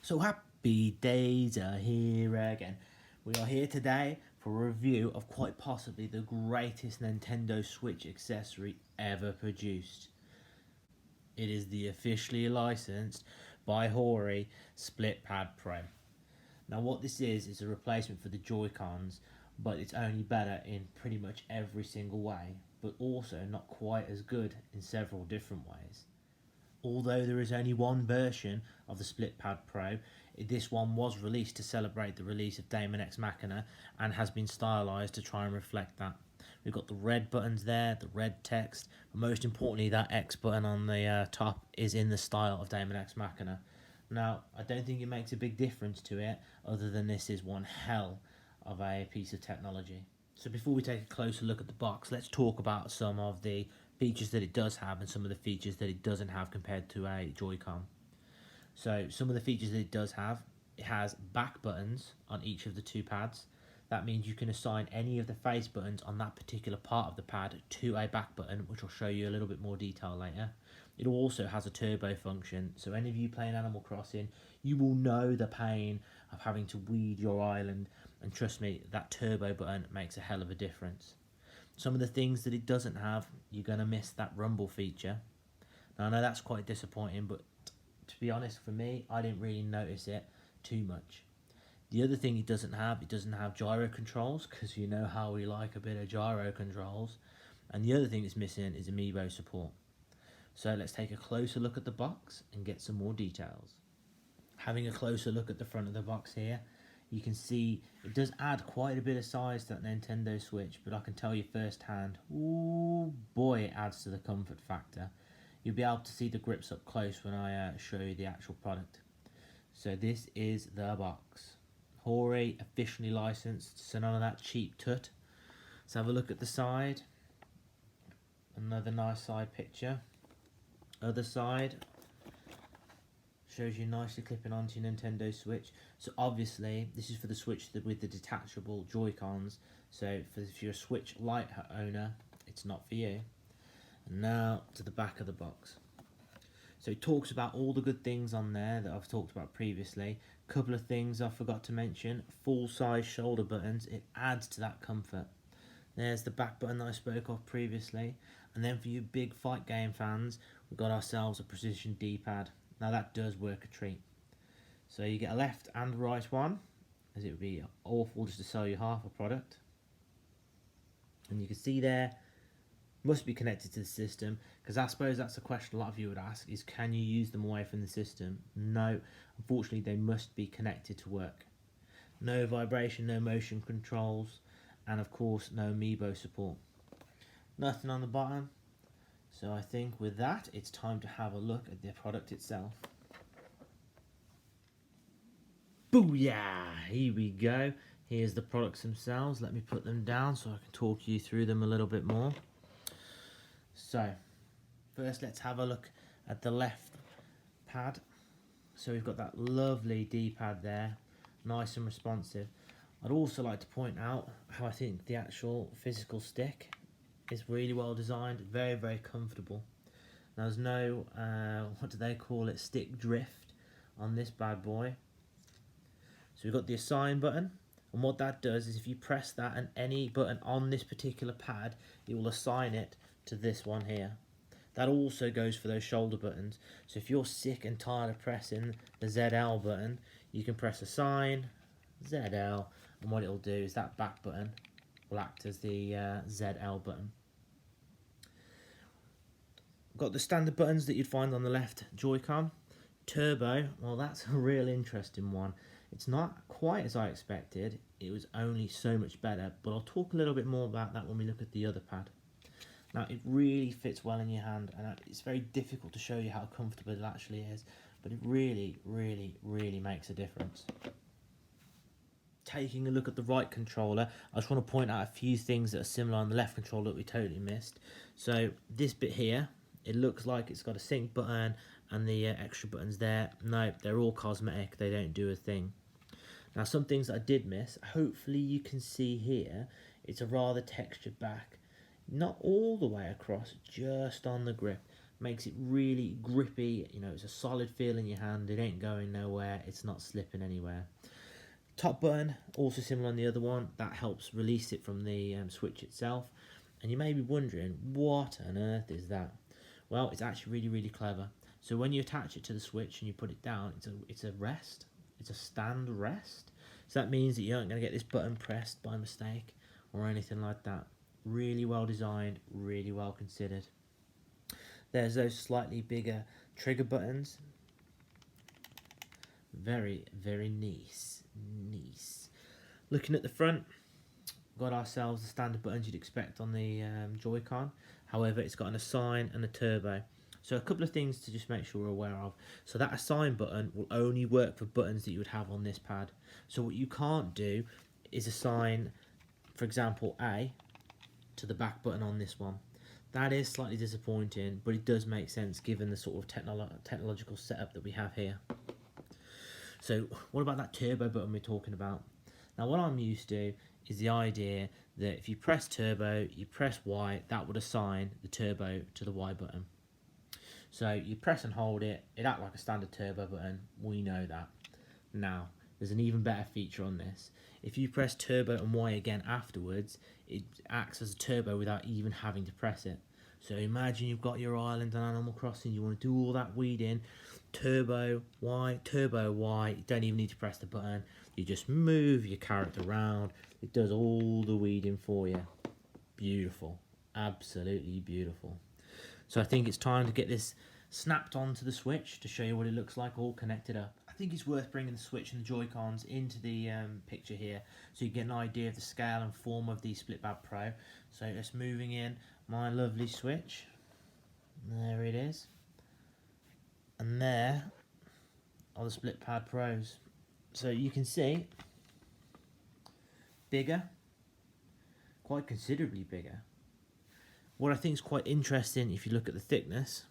So happy days are here again. We are here today for a review of quite possibly the greatest Nintendo Switch accessory ever produced. It is the officially licensed by Hori Split Pad Pro. Now what this is a replacement for the Joy-Cons, but it's only better in pretty much every single way, but also not quite as good in several different ways. Although there is only one version of the Split Pad Pro, this one was released to celebrate the release of Daemon X Machina and has been stylised to try and reflect that. We've got the red buttons there, the red text, but most importantly that X button on the top is in the style of Daemon X Machina. Now, I don't think it makes a big difference to it, other than this is one hell of a piece of technology. So before we take a closer look at the box, let's talk about some of the features that it does have and some of the features that it doesn't have compared to a Joy-Con. So some of the features that it does have, it has back buttons on each of the two pads. That means you can assign any of the face buttons on that particular part of the pad to a back button, which I'll show you a little bit more detail later. It also has a turbo function, so any of you playing Animal Crossing, you will know the pain of having to weed your island, and trust me, that turbo button makes a hell of a difference. Some of the things that it doesn't have, you're going to miss that rumble feature. Now I know that's quite disappointing, but to be honest, for me, I didn't really notice it too much. The other thing it doesn't have gyro controls, because you know how we like a bit of gyro controls. And the other thing it's missing is amiibo support. So let's take a closer look at the box and get some more details. Having a closer look at the front of the box here, you can see it does add quite a bit of size to that Nintendo Switch, but I can tell you firsthand, ooh boy, it adds to the comfort factor. You'll be able to see the grips up close when I show you the actual product. So this is the box. Hori, officially licensed, so none of that cheap tut. Let's have a look at the side. Another nice side picture. Other side shows you nicely clipping onto your Nintendo Switch. So obviously this is for the Switch with the detachable Joy-Cons, so if you're a Switch Lite owner, it's not for you. And now to the back of the box. So it talks about all the good things on there that I've talked about previously. A couple of things I forgot to mention: full size shoulder buttons. It adds to that comfort. There's the back button that I spoke of previously. And then for you big fight game fans, we've got ourselves a precision D-pad. Now that does work a treat. So you get a left and right one, as it would be awful just to sell you half a product. And you can see there, must be connected to the system, because I suppose that's a question a lot of you would ask, is can you use them away from the system? No, unfortunately they must be connected to work. No vibration, no motion controls, and of course no amiibo support. Nothing on the bottom. So I think with that, it's time to have a look at the product itself. Booyah! Here we go. Here's the products themselves. Let me put them down so I can talk you through them a little bit more. So, first let's have a look at the left pad. So we've got that lovely D-pad there, nice and responsive. I'd also like to point out how I think the actual physical stick is really well designed, very, very comfortable. Now, there's no, what do they call it, stick drift on this bad boy. So we've got the assign button, and what that does is if you press that and any button on this particular pad, it will assign it to this one here. That also goes for those shoulder buttons. So if you're sick and tired of pressing the ZL button, you can press assign, ZL, and what it'll do is that back button will act as the ZL button. Got the standard buttons that you'd find on the left Joy-Con. Turbo, well that's a real interesting one. It's not quite as I expected, it was only so much better, but I'll talk a little bit more about that when we look at the other pad. Now it really fits well in your hand, and it's very difficult to show you how comfortable it actually is, but it really, really, really makes a difference. Taking a look at the right controller, I just want to point out a few things that are similar on the left controller that we totally missed. So this bit here, it looks like it's got a sync button and the extra buttons there. No, they're all cosmetic, they don't do a thing. Now some things that I did miss, hopefully you can see here, it's a rather textured back. Not all the way across, just on the grip. Makes it really grippy. You know, it's a solid feel in your hand. It ain't going nowhere. It's not slipping anywhere. Top button, also similar on the other one. That helps release it from the switch itself. And you may be wondering, what on earth is that? Well, it's actually really, really clever. So when you attach it to the switch and you put it down, it's a rest. It's a stand rest. So that means that you aren't going to get this button pressed by mistake or anything like that. Really well designed, really well considered. There's those slightly bigger trigger buttons. Very, very nice. Nice. Looking at the front, got ourselves the standard buttons you'd expect on the Joy-Con. However, it's got an assign and a turbo. So a couple of things to just make sure we're aware of. So that assign button will only work for buttons that you would have on this pad. So what you can't do is assign, for example, A to the back button on this one. That is slightly disappointing, but it does make sense given the sort of technological setup that we have here. So what about that turbo button we're talking about? Now what I'm used to is the idea that if you press turbo, you press Y, that would assign the turbo to the Y button. So you press and hold it, it acts like a standard turbo button, we know that. Now, there's an even better feature on this. If you press turbo and Y again afterwards, it acts as a turbo without even having to press it. So imagine you've got your island on Animal Crossing, you want to do all that weeding, turbo Y, you don't even need to press the button, you just move your character around, it does all the weeding for you. Beautiful, absolutely beautiful. So I think it's time to get this snapped onto the Switch to show you what it looks like all connected up. I think it's worth bringing the Switch and the Joy-Cons into the picture here so you get an idea of the scale and form of the Splitpad Pro. So just moving in my lovely Switch. There it is. And there are the Splitpad Pros. So you can see, bigger, quite considerably bigger. What I think is quite interesting, if you look at the thickness,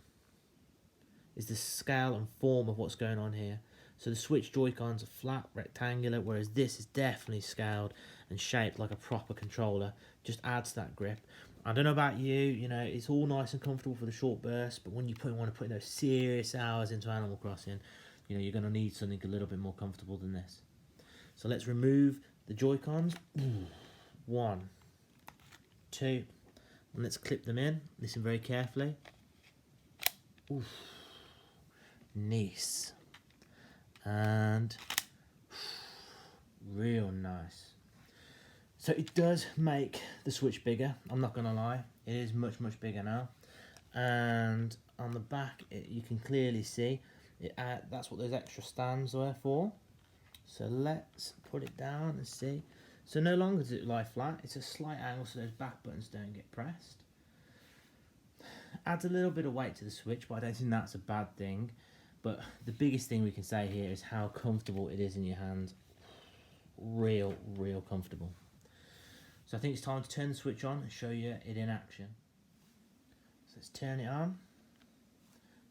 is the scale and form of what's going on here. So the Switch Joy-Cons are flat, rectangular, whereas this is definitely scaled and shaped like a proper controller. Just adds that grip. I don't know about you, you know, it's all nice and comfortable for the short bursts, but when you want to put those serious hours into Animal Crossing, you know, you're going to need something a little bit more comfortable than this. So let's remove the Joy-Cons. 1, 2, and let's clip them in. Listen very carefully. Oof. Nice. And real nice. So it does make the Switch bigger, I'm not going to lie. It is much, much bigger now. And on the back, you can clearly see, that's what those extra stands were for. So let's put it down and see. So no longer does it lie flat, it's a slight angle so those back buttons don't get pressed. Adds a little bit of weight to the Switch, but I don't think that's a bad thing. But the biggest thing we can say here is how comfortable it is in your hand. Real, real comfortable. So I think it's time to turn the Switch on and show you it in action. So let's turn it on.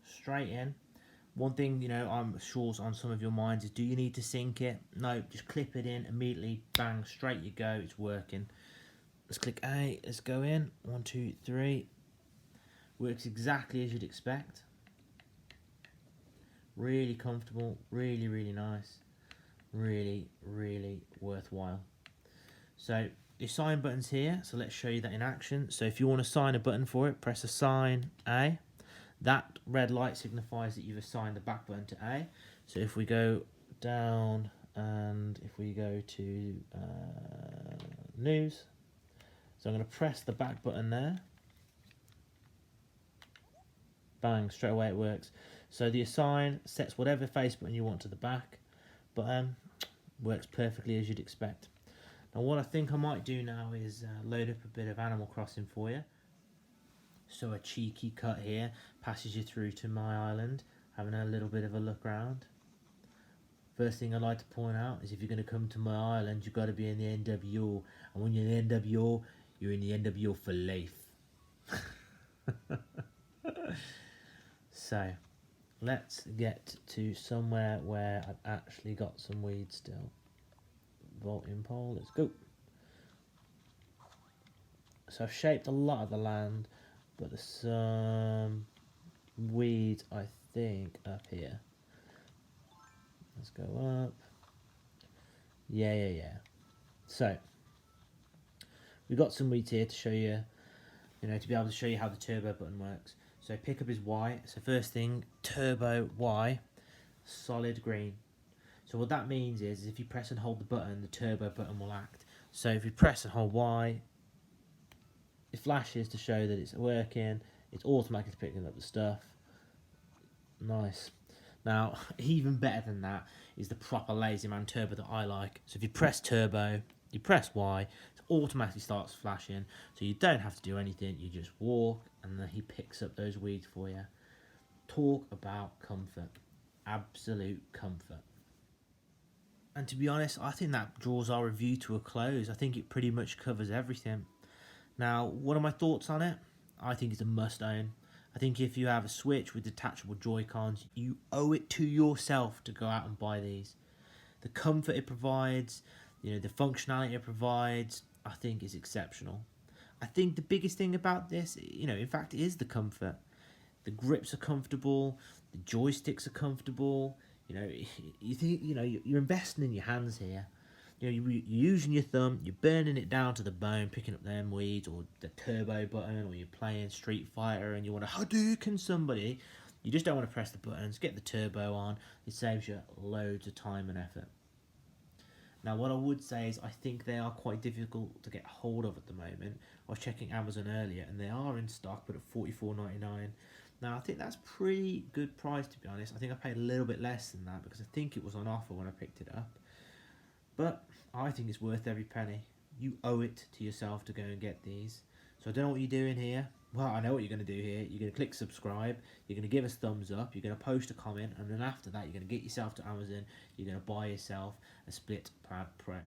Straight in. One thing, you know, I'm sure on some of your minds is, do you need to sync it? No, just clip it in immediately, bang, straight you go, it's working. Let's click A, let's go in, 1, 2, 3. Works exactly as you'd expect. Really comfortable, really, really nice. Really, really worthwhile. So, the assign button's here, so let's show you that in action. So if you want to assign a button for it, press assign A. That red light signifies that you've assigned the back button to A. So if we go down and if we go to news, so I'm going to press the back button there. Bang, straight away it works. So the assign sets whatever face button you want to the back, but works perfectly as you'd expect. Now what I think I might do now is load up a bit of Animal Crossing for you. So a cheeky cut here passes you through to my island, having a little bit of a look around. First thing I'd like to point out is if you're going to come to my island, you've got to be in the NWO, and when you're in the NWO, you're in the NWO for life. So let's get to somewhere where I've actually got some weed still. Vaulting pole, let's go. So I've shaped a lot of the land, but there's some weeds, I think, up here. Let's go up. Yeah. So, we've got some weeds here to show you, to be able to show you how the turbo button works. So pick up is Y. So first thing, turbo Y, solid green. So what that means is if you press and hold the button, the turbo button will act. So if you press and hold Y, it flashes to show that it's working. It's automatically picking up the stuff. Nice. Now, even better than that is the proper lazy man turbo that I like. So if you press turbo, you press Y, it automatically starts flashing. So you don't have to do anything. You just walk and then he picks up those weeds for you. Talk about comfort. Absolute comfort. And to be honest, I think that draws our review to a close. I think it pretty much covers everything. Now, what are my thoughts on it? I think it's a must own. I think if you have a Switch with detachable Joy-Cons, you owe it to yourself to go out and buy these. The comfort it provides, the functionality it provides, I think is exceptional. I think the biggest thing about this, in fact, is the comfort. The grips are comfortable, the joysticks are comfortable. You think you're investing in your hands here. You're using your thumb, you're burning it down to the bone, picking up them weeds, or the turbo button, or you're playing Street Fighter and you want to Hadouken somebody. You just don't want to press the buttons, get the turbo on. It saves you loads of time and effort. Now, what I would say is I think they are quite difficult to get hold of at the moment. I was checking Amazon earlier and they are in stock, but at $44.99. Now, I think that's pretty good price, to be honest. I think I paid a little bit less than that because I think it was on offer when I picked it up. But I think it's worth every penny. You owe it to yourself to go and get these. So I don't know what you're doing here. Well, I know what you're going to do here. You're going to click subscribe. You're going to give us thumbs up. You're going to post a comment. And then after that, you're going to get yourself to Amazon. You're going to buy yourself a Split Pad Pro.